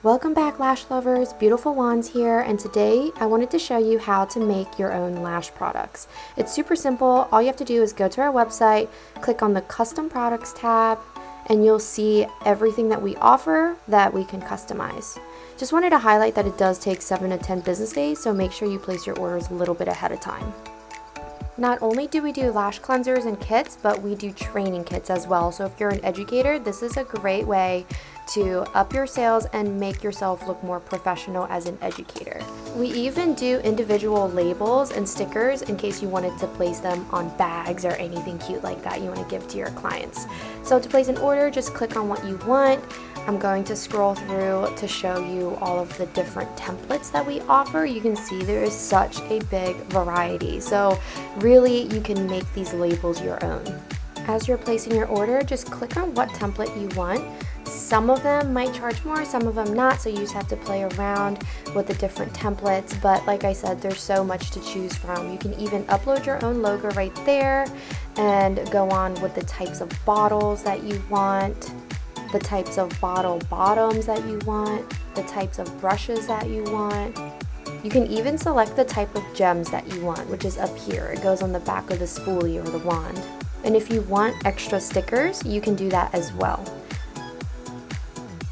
Welcome back, lash lovers. Beautiful Wands here, and today I wanted to show you how to make your own lash products. It's super simple. All you have to do is go to our website, click on the custom products tab, and you'll see everything that we offer that we can customize. Just wanted to highlight that it does take 7 to 10 business days, so make sure you place your orders a little bit ahead of time. Not only do we do lash cleansers and kits, but we do training kits as well. So if you're an educator, this is a great way to up your sales and make yourself look more professional as an educator. We even do individual labels and stickers in case you wanted to place them on bags or anything cute like that you want to give to your clients. So to place an order, just click on what you want. I'm going to scroll through to show you all of the different templates that we offer. You can see there is such a big variety. So really, you can make these labels your own. As you're placing your order, just click on what template you want. Some of them might charge more, some of them not, so you just have to play around with the different templates. But like I said, there's so much to choose from. You can even upload your own logo right there and go on with the types of bottles that you want, the types of bottle bottoms that you want, the types of brushes that you want. You can even select the type of gems that you want, which is up here. It goes on the back of the spoolie or the wand. And if you want extra stickers, you can do that as well.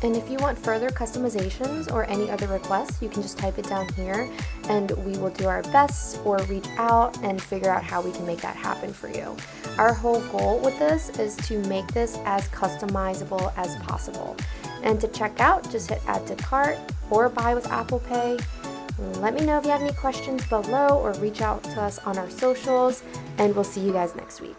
And if you want further customizations or any other requests, you can just type it down here and we will do our best or reach out and figure out how we can make that happen for you. Our whole goal with this is to make this as customizable as possible. And to check out, just hit add to cart or buy with Apple Pay. Let me know if you have any questions below or reach out to us on our socials, and we'll see you guys next week.